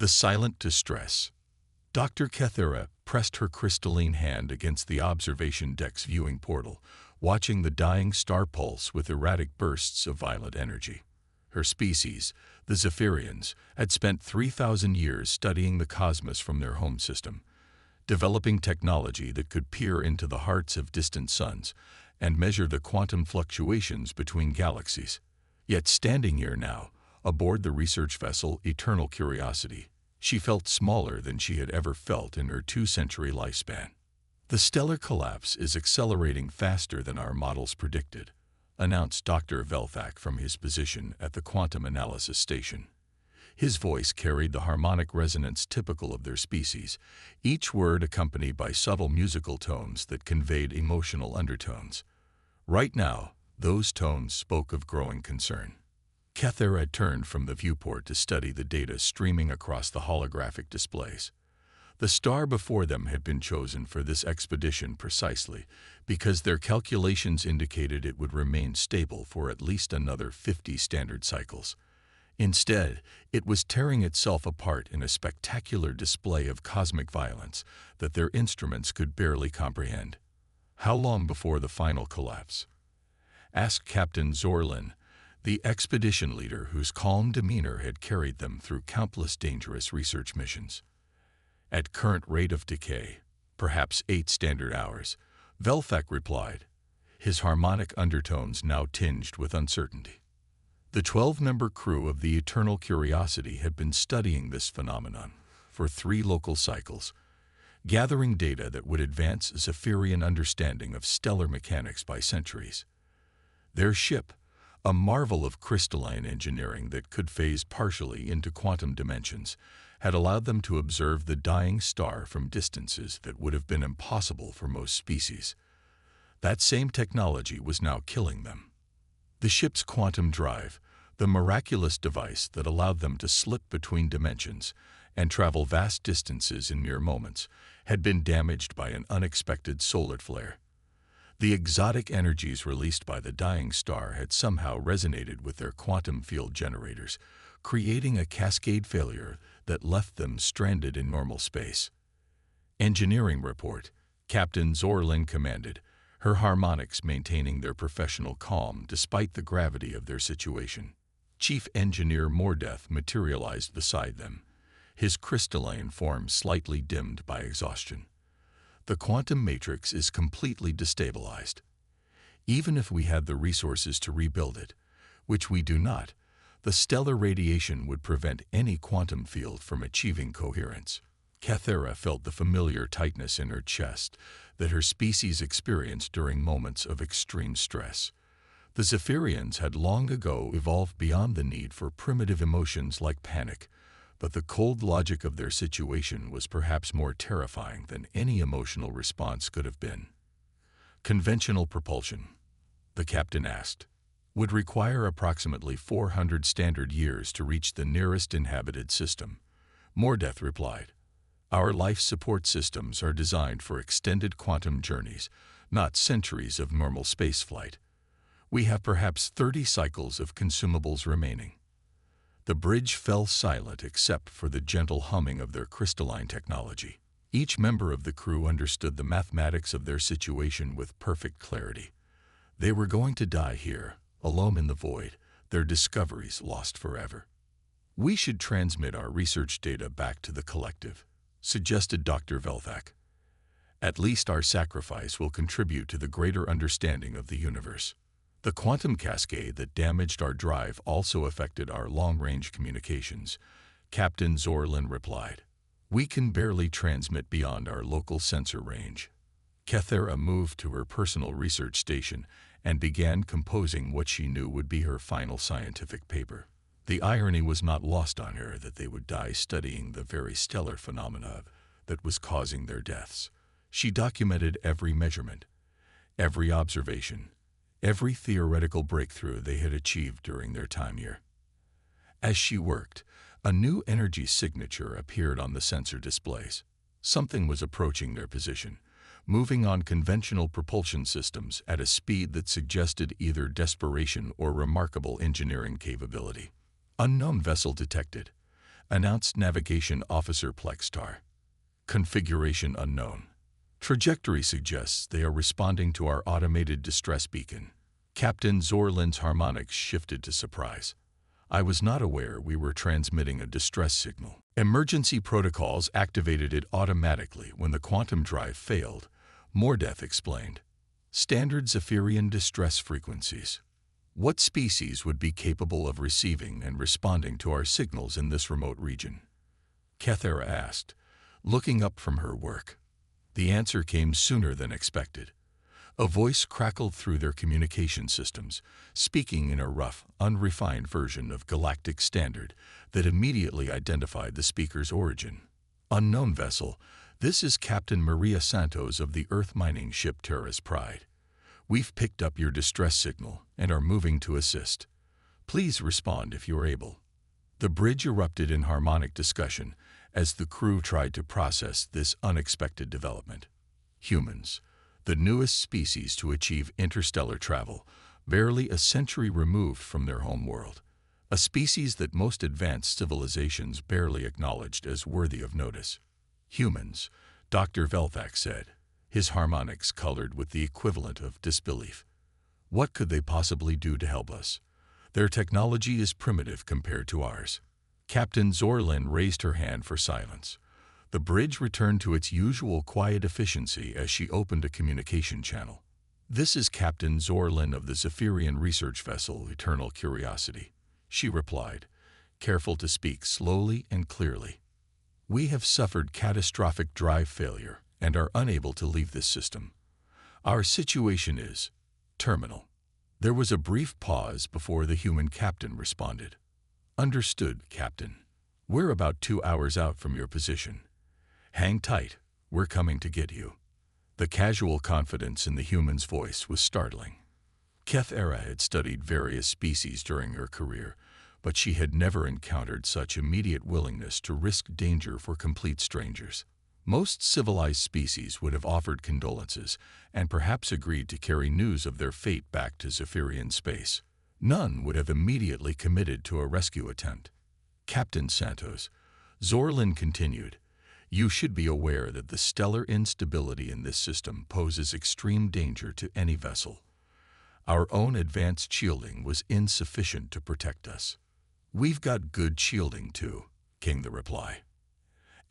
The silent distress. Dr. Kethera pressed her crystalline hand against the observation deck's viewing portal, watching the dying star pulse with erratic bursts of violet energy. Her species, the Zephyrians, had spent 3,000 years studying the cosmos from their home system, developing technology that could peer into the hearts of distant suns and measure the quantum fluctuations between galaxies. Yet standing here now, aboard the research vessel Eternal Curiosity, she felt smaller than she had ever felt in her 2-century lifespan. "The stellar collapse is accelerating faster than our models predicted," announced Dr. Velthak from his position at the quantum analysis station. His voice carried the harmonic resonance typical of their species, each word accompanied by subtle musical tones that conveyed emotional undertones. Right now, those tones spoke of growing concern. Kethera turned from the viewport to study the data streaming across the holographic displays. The star before them had been chosen for this expedition precisely because their calculations indicated it would remain stable for at least another 50 standard cycles. Instead, it was tearing itself apart in a spectacular display of cosmic violence that their instruments could barely comprehend. "How long before the final collapse?" asked Captain Zorlin, the expedition leader whose calm demeanor had carried them through countless dangerous research missions. "At current rate of decay, perhaps 8 standard hours," Velthak replied, his harmonic undertones now tinged with uncertainty. The 12-member crew of the Eternal Curiosity had been studying this phenomenon for 3 local cycles, gathering data that would advance Zephyrian understanding of stellar mechanics by centuries. Their ship, a marvel of crystalline engineering that could phase partially into quantum dimensions, had allowed them to observe the dying star from distances that would have been impossible for most species. That same technology was now killing them. The ship's quantum drive, the miraculous device that allowed them to slip between dimensions and travel vast distances in mere moments, had been damaged by an unexpected solar flare. The exotic energies released by the dying star had somehow resonated with their quantum field generators, creating a cascade failure that left them stranded in normal space. "Engineering report," Captain Zorlin commanded, her harmonics maintaining their professional calm despite the gravity of their situation. Chief Engineer Mordeth materialized beside them, his crystalline form slightly dimmed by exhaustion. "The quantum matrix is completely destabilized. Even if we had the resources to rebuild it, which we do not, the stellar radiation would prevent any quantum field from achieving coherence." Kethera felt the familiar tightness in her chest that her species experienced during moments of extreme stress. The Zephyrians had long ago evolved beyond the need for primitive emotions like panic, but the cold logic of their situation was perhaps more terrifying than any emotional response could have been. "Conventional propulsion," the captain asked, "would require approximately 400 standard years to reach the nearest inhabited system." Mordeth replied, "Our life support systems are designed for extended quantum journeys, not centuries of normal spaceflight. We have perhaps 30 cycles of consumables remaining." The bridge fell silent except for the gentle humming of their crystalline technology. Each member of the crew understood the mathematics of their situation with perfect clarity. They were going to die here, alone in the void, their discoveries lost forever. "We should transmit our research data back to the collective," suggested Dr. Velthak. "At least our sacrifice will contribute to the greater understanding of the universe." "The quantum cascade that damaged our drive also affected our long-range communications," Captain Zorlin replied. "We can barely transmit beyond our local sensor range." Kethera moved to her personal research station and began composing what she knew would be her final scientific paper. The irony was not lost on her that they would die studying the very stellar phenomena that was causing their deaths. She documented every measurement, every observation, every theoretical breakthrough they had achieved during their time here. As she worked, a new energy signature appeared on the sensor displays. Something was approaching their position, moving on conventional propulsion systems at a speed that suggested either desperation or remarkable engineering capability. "Unknown vessel detected," announced Navigation Officer Plexstar. Configuration unknown. Trajectory suggests they are responding to our automated distress beacon. Captain Zorlin's harmonics shifted to surprise. I was not aware we were transmitting a distress signal. Emergency protocols activated it automatically when the quantum drive failed, Mordeth explained. Standard Zephyrian distress frequencies. What species would be capable of receiving and responding to our signals in this remote region? Kethera asked, looking up from her work. The answer came sooner than expected. A voice crackled through their communication systems, speaking in a rough, unrefined version of Galactic Standard that immediately identified the speaker's origin. Unknown vessel, this is Captain Maria Santos of the Earth mining ship Terra's Pride. We've picked up your distress signal and are moving to assist. Please respond if you are able. The bridge erupted in harmonic discussion as the crew tried to process this unexpected development. Humans, the newest species to achieve interstellar travel, barely a century removed from their home world. A species that most advanced civilizations barely acknowledged as worthy of notice. Humans, Dr. Velvac said, his harmonics colored with the equivalent of disbelief. What could they possibly do to help us? Their technology is primitive compared to ours. Captain Zorlin raised her hand for silence. The bridge returned to its usual quiet efficiency as she opened a communication channel. This is Captain Zorlin of the Zephyrian research vessel Eternal Curiosity, she replied, careful to speak slowly and clearly. We have suffered catastrophic drive failure and are unable to leave this system. Our situation is terminal. There was a brief pause before the human captain responded. Understood, Captain. We're about 2 hours out from your position. Hang tight, we're coming to get you. The casual confidence in the human's voice was startling. Kethera had studied various species during her career, but she had never encountered such immediate willingness to risk danger for complete strangers. Most civilized species would have offered condolences and perhaps agreed to carry news of their fate back to Zephyrian space. None would have immediately committed to a rescue attempt. Captain Santos, Zorlin continued, you should be aware that the stellar instability in this system poses extreme danger to any vessel. Our own advanced shielding was insufficient to protect us. We've got good shielding too, came the reply.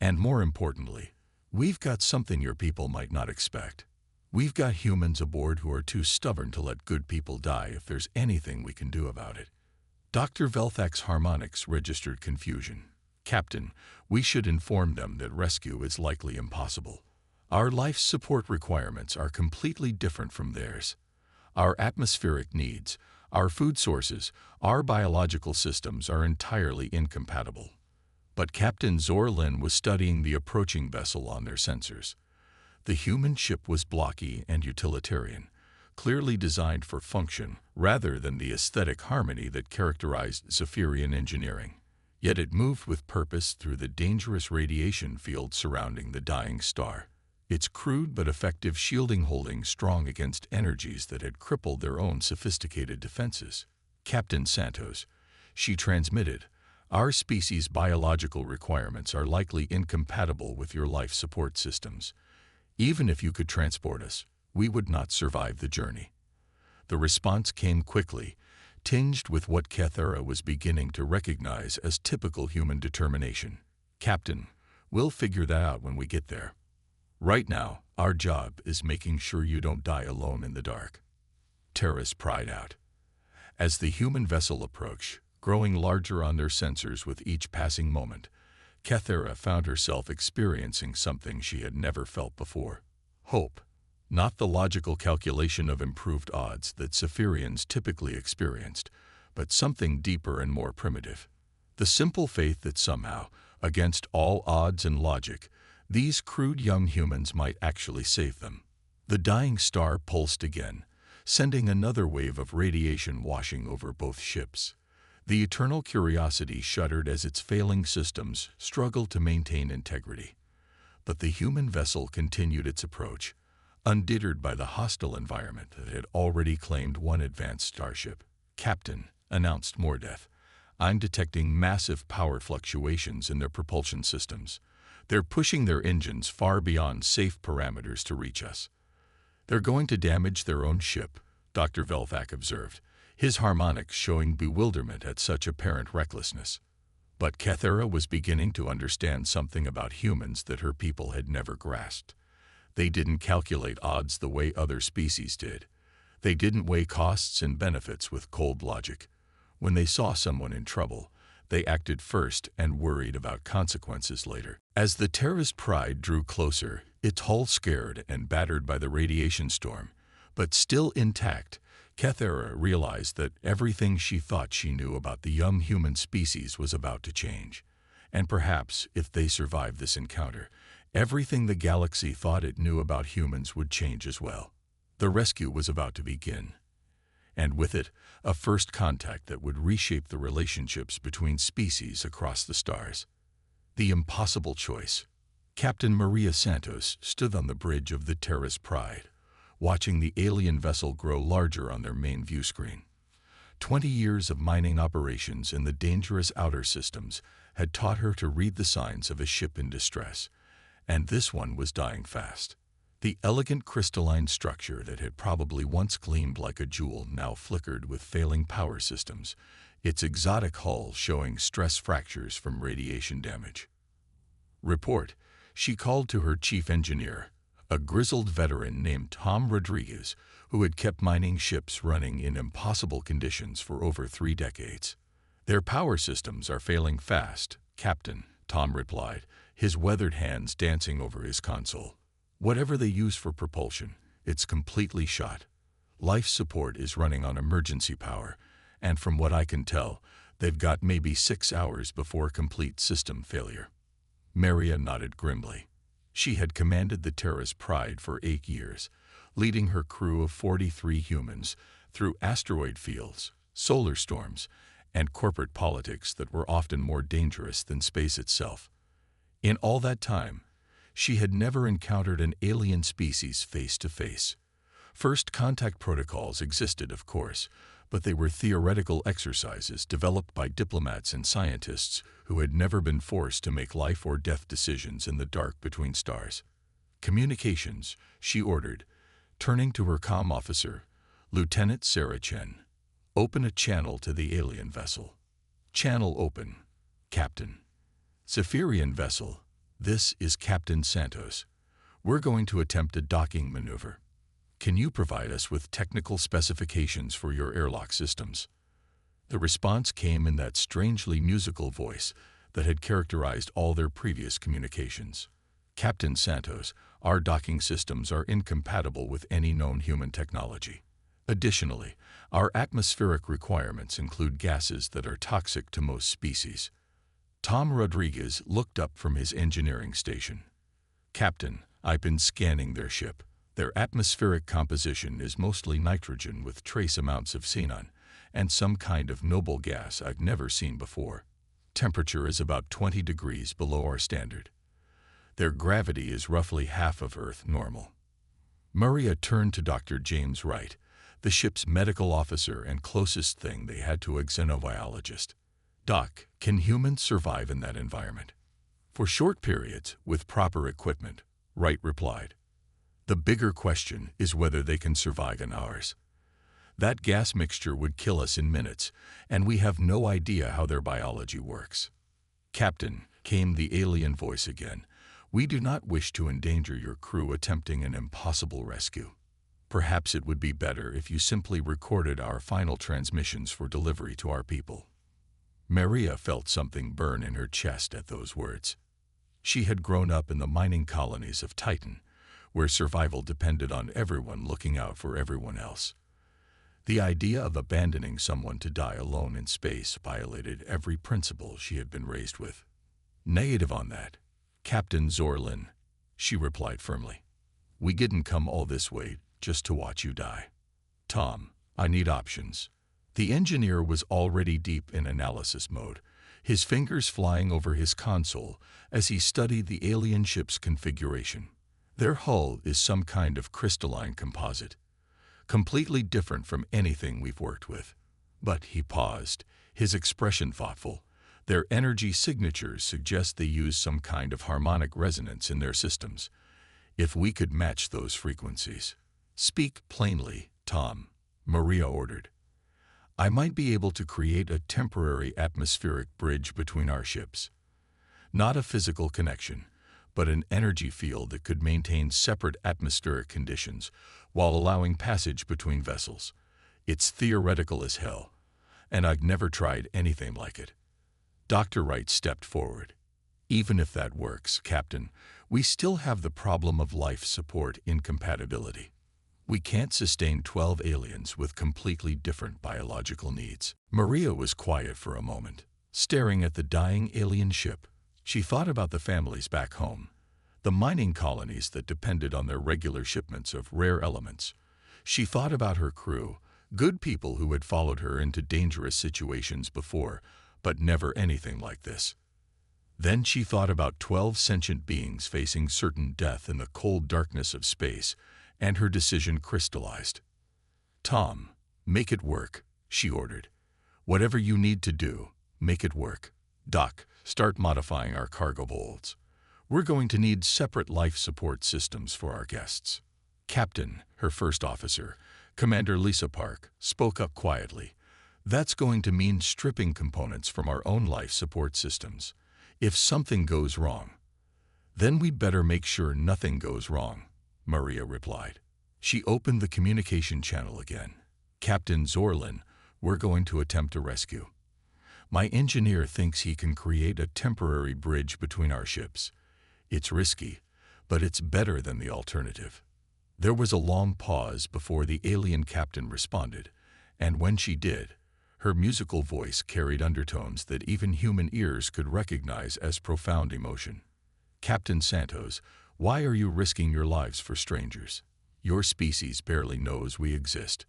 And more importantly, we've got something your people might not expect. We've got humans aboard who are too stubborn to let good people die if there's anything we can do about it. Dr. Velthak's harmonics registered confusion. Captain, we should inform them that rescue is likely impossible. Our life support requirements are completely different from theirs. Our atmospheric needs, our food sources, our biological systems are entirely incompatible. But Captain Zorlin was studying the approaching vessel on their sensors. The human ship was blocky and utilitarian, clearly designed for function rather than the aesthetic harmony that characterized Zephyrian engineering. Yet it moved with purpose through the dangerous radiation field surrounding the dying star, its crude but effective shielding holding strong against energies that had crippled their own sophisticated defenses. Captain Santos, she transmitted, our species' biological requirements are likely incompatible with your life support systems. Even if you could transport us, we would not survive the journey. The response came quickly, tinged with what Kethera was beginning to recognize as typical human determination. Captain, we'll figure that out when we get there. Right now, our job is making sure you don't die alone in the dark. Terra's cried out. As the human vessel approached, growing larger on their sensors with each passing moment, Kethera found herself experiencing something she had never felt before. Hope. Not the logical calculation of improved odds that Zephyrians typically experienced, but something deeper and more primitive. The simple faith that somehow, against all odds and logic, these crude young humans might actually save them. The dying star pulsed again, sending another wave of radiation washing over both ships. The Eternal Curiosity shuddered as its failing systems struggled to maintain integrity. But the human vessel continued its approach, undeterred by the hostile environment that had already claimed one advanced starship. Captain, announced Mordeth, I'm detecting massive power fluctuations in their propulsion systems. They're pushing their engines far beyond safe parameters to reach us. They're going to damage their own ship, Dr. Velvac observed, his harmonics showing bewilderment at such apparent recklessness. But Kethera was beginning to understand something about humans that her people had never grasped. They didn't calculate odds the way other species did. They didn't weigh costs and benefits with cold logic. When they saw someone in trouble, they acted first and worried about consequences later. As the Terra's Pride drew closer, its hull scared and battered by the radiation storm, but still intact, Kethera realized that everything she thought she knew about the young human species was about to change. And perhaps, if they survived this encounter, everything the galaxy thought it knew about humans would change as well. The rescue was about to begin. And with it, a first contact that would reshape the relationships between species across the stars. The impossible choice. Captain Maria Santos stood on the bridge of the Terra's Pride, watching the alien vessel grow larger on their main view screen. 20 years of mining operations in the dangerous outer systems had taught her to read the signs of a ship in distress, and this one was dying fast. The elegant crystalline structure that had probably once gleamed like a jewel now flickered with failing power systems, its exotic hull showing stress fractures from radiation damage. Report, she called to her chief engineer, a grizzled veteran named Tom Rodriguez, who had kept mining ships running in impossible conditions for over 3 decades. Their power systems are failing fast, Captain, Tom replied, his weathered hands dancing over his console. Whatever they use for propulsion, it's completely shot. Life support is running on emergency power, and from what I can tell, they've got maybe 6 hours before complete system failure. Maria nodded grimly. She had commanded the Terra's Pride for 8 years, leading her crew of 43 humans through asteroid fields, solar storms, and corporate politics that were often more dangerous than space itself. In all that time, she had never encountered an alien species face to face. First contact protocols existed, of course, but they were theoretical exercises developed by diplomats and scientists who had never been forced to make life or death decisions in the dark between stars. Communications, she ordered, turning to her comm officer, Lieutenant Sarah Chen. Open a channel to the alien vessel. Channel open, Captain. Zephyrian vessel, this is Captain Santos. We're going to attempt a docking maneuver. Can you provide us with technical specifications for your airlock systems? The response came in that strangely musical voice that had characterized all their previous communications. Captain Santos, our docking systems are incompatible with any known human technology. Additionally, our atmospheric requirements include gases that are toxic to most species. Tom Rodriguez looked up from his engineering station. Captain, I've been scanning their ship. Their atmospheric composition is mostly nitrogen with trace amounts of xenon and some kind of noble gas I've never seen before. Temperature is about 20 degrees below our standard. Their gravity is roughly half of Earth normal. Maria turned to Dr. James Wright, the ship's medical officer and closest thing they had to a xenobiologist. Doc, can humans survive in that environment? For short periods, with proper equipment, Wright replied. The bigger question is whether they can survive in ours. That gas mixture would kill us in minutes, and we have no idea how their biology works. Captain, came the alien voice again, we do not wish to endanger your crew attempting an impossible rescue. Perhaps it would be better if you simply recorded our final transmissions for delivery to our people. Maria felt something burn in her chest at those words. She had grown up in the mining colonies of Titan, where survival depended on everyone looking out for everyone else. The idea of abandoning someone to die alone in space violated every principle she had been raised with. Negative on that, Captain Zorlin, she replied firmly. We didn't come all this way just to watch you die. Tom, I need options. The engineer was already deep in analysis mode, his fingers flying over his console as he studied the alien ship's configuration. Their hull is some kind of crystalline composite, completely different from anything we've worked with. But he paused, his expression thoughtful. Their energy signatures suggest they use some kind of harmonic resonance in their systems. If we could match those frequencies. Speak plainly, Tom, Maria ordered. I might be able to create a temporary atmospheric bridge between our ships. Not a physical connection, but an energy field that could maintain separate atmospheric conditions while allowing passage between vessels. It's theoretical as hell, and I've never tried anything like it. Dr. Wright stepped forward. Even if that works, Captain, we still have the problem of life support incompatibility. We can't sustain 12 aliens with completely different biological needs. Maria was quiet for a moment, staring at the dying alien ship. She thought about the families back home, the mining colonies that depended on their regular shipments of rare elements. She thought about her crew, good people who had followed her into dangerous situations before, but never anything like this. Then she thought about 12 sentient beings facing certain death in the cold darkness of space, and her decision crystallized. Tom, make it work, she ordered. Whatever you need to do, make it work. Doc, start modifying our cargo holds. We're going to need separate life support systems for our guests. Captain, her first officer, Commander Lisa Park, spoke up quietly. That's going to mean stripping components from our own life support systems. If something goes wrong, then we'd better make sure nothing goes wrong, Maria replied. She opened the communication channel again. Captain Zorlin, we're going to attempt a rescue. My engineer thinks he can create a temporary bridge between our ships. It's risky, but it's better than the alternative. There was a long pause before the alien captain responded, and when she did, her musical voice carried undertones that even human ears could recognize as profound emotion. Captain Santos, why are you risking your lives for strangers? Your species barely knows we exist.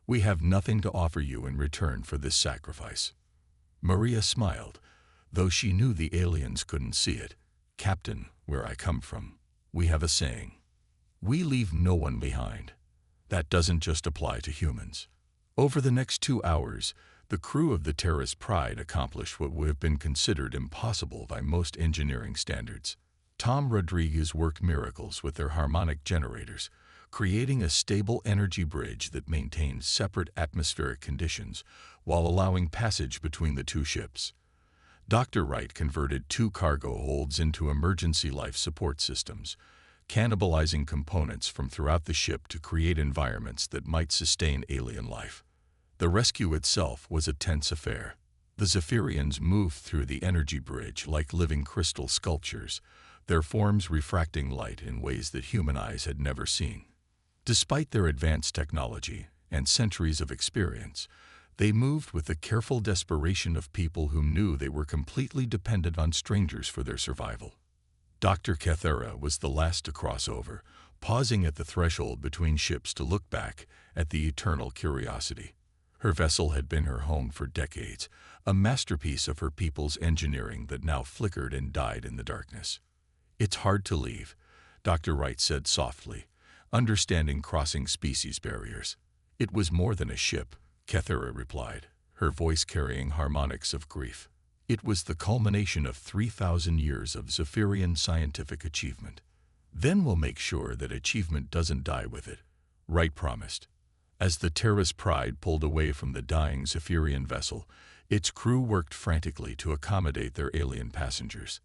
We have nothing to offer you in return for this sacrifice. Maria smiled, though she knew the aliens couldn't see it. Captain, where I come from, we have a saying. We leave no one behind. That doesn't just apply to humans. Over the next 2 hours, the crew of the Terra's Pride accomplished what would have been considered impossible by most engineering standards. Tom Rodriguez worked miracles with their harmonic generators, creating a stable energy bridge that maintained separate atmospheric conditions while allowing passage between the two ships. Dr. Wright converted 2 cargo holds into emergency life support systems, cannibalizing components from throughout the ship to create environments that might sustain alien life. The rescue itself was a tense affair. The Zephyrians moved through the energy bridge like living crystal sculptures, their forms refracting light in ways that human eyes had never seen. Despite their advanced technology and centuries of experience, they moved with the careful desperation of people who knew they were completely dependent on strangers for their survival. Dr. Cathera was the last to cross over, pausing at the threshold between ships to look back at the eternal curiosity. Her vessel had been her home for decades, a masterpiece of her people's engineering that now flickered and died in the darkness. It's hard to leave, Dr. Wright said softly, understanding crossing species barriers. It was more than a ship, Cathera replied, her voice carrying harmonics of grief. It was the culmination of 3,000 years of Zephyrian scientific achievement. Then we'll make sure that achievement doesn't die with it, Wright promised. As the Terra's Pride pulled away from the dying Zephyrian vessel, its crew worked frantically to accommodate their alien passengers.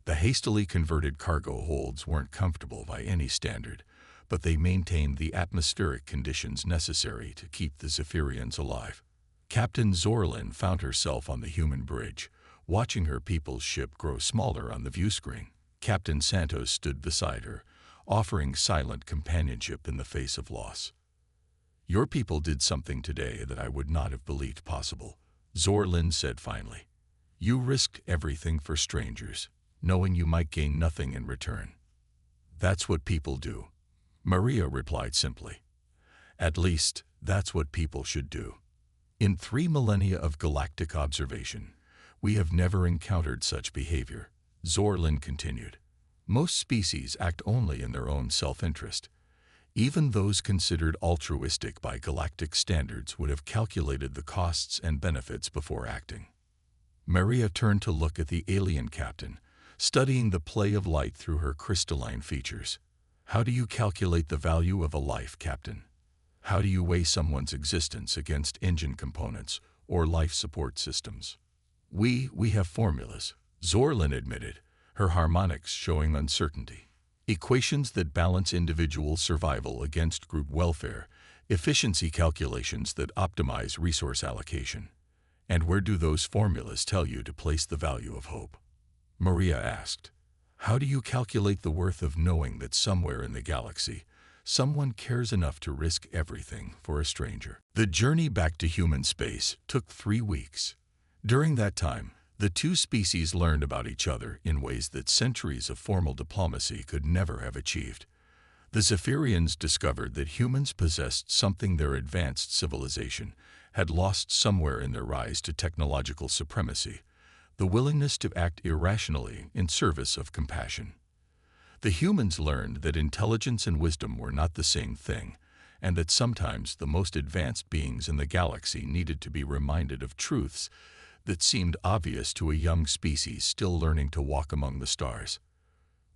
The hastily converted cargo holds weren't comfortable by any standard, but they maintained the atmospheric conditions necessary to keep the Zephyrians alive. Captain Zorlin found herself on the human bridge, watching her people's ship grow smaller on the view screen. Captain Santos stood beside her, offering silent companionship in the face of loss. Your people did something today that I would not have believed possible, Zorlin said finally. You risked everything for strangers, knowing you might gain nothing in return. That's what people do, Maria replied simply. At least, that's what people should do. In 3 millennia of galactic observation, we have never encountered such behavior, Zorlin continued. Most species act only in their own self-interest. Even those considered altruistic by galactic standards would have calculated the costs and benefits before acting. Maria turned to look at the alien captain, studying the play of light through her crystalline features. How do you calculate the value of a life, Captain? How do you weigh someone's existence against engine components or life support systems? We have formulas, Zorlin admitted, her harmonics showing uncertainty. Equations that balance individual survival against group welfare, efficiency calculations that optimize resource allocation. And where do those formulas tell you to place the value of hope? Maria asked. How do you calculate the worth of knowing that somewhere in the galaxy, someone cares enough to risk everything for a stranger? The journey back to human space took 3 weeks. During that time, the two species learned about each other in ways that centuries of formal diplomacy could never have achieved. The Zephyrians discovered that humans possessed something their advanced civilization had lost somewhere in their rise to technological supremacy: the willingness to act irrationally in service of compassion. The humans learned that intelligence and wisdom were not the same thing, and that sometimes the most advanced beings in the galaxy needed to be reminded of truths that seemed obvious to a young species still learning to walk among the stars.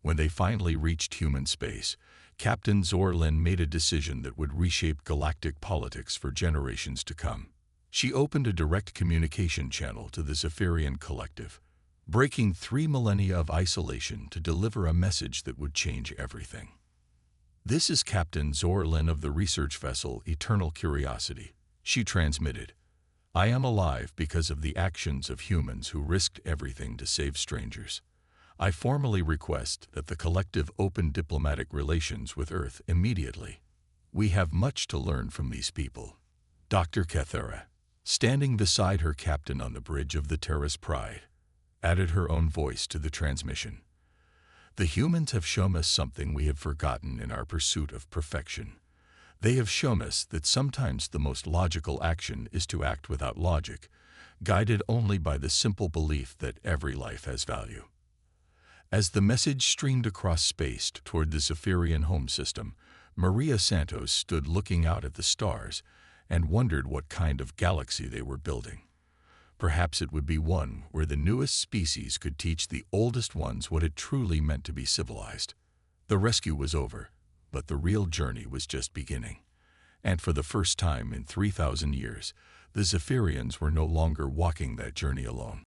When they finally reached human space, Captain Zorlin made a decision that would reshape galactic politics for generations to come. She opened a direct communication channel to the Zephyrian collective, breaking 3 millennia of isolation to deliver a message that would change everything. This is Captain Zorlin of the research vessel Eternal Curiosity, she transmitted. I am alive because of the actions of humans who risked everything to save strangers. I formally request that the collective open diplomatic relations with Earth immediately. We have much to learn from these people. Dr. Kethera, standing beside her captain on the bridge of the Terra's Pride, added her own voice to the transmission. The humans have shown us something we have forgotten in our pursuit of perfection. They have shown us that sometimes the most logical action is to act without logic, guided only by the simple belief that every life has value. As the message streamed across space toward the Zephyrian home system, Maria Santos stood looking out at the stars and wondered what kind of galaxy they were building. Perhaps it would be one where the newest species could teach the oldest ones what it truly meant to be civilized. The rescue was over, but the real journey was just beginning. And for the first time in 3,000 years, the Zephyrians were no longer walking that journey alone.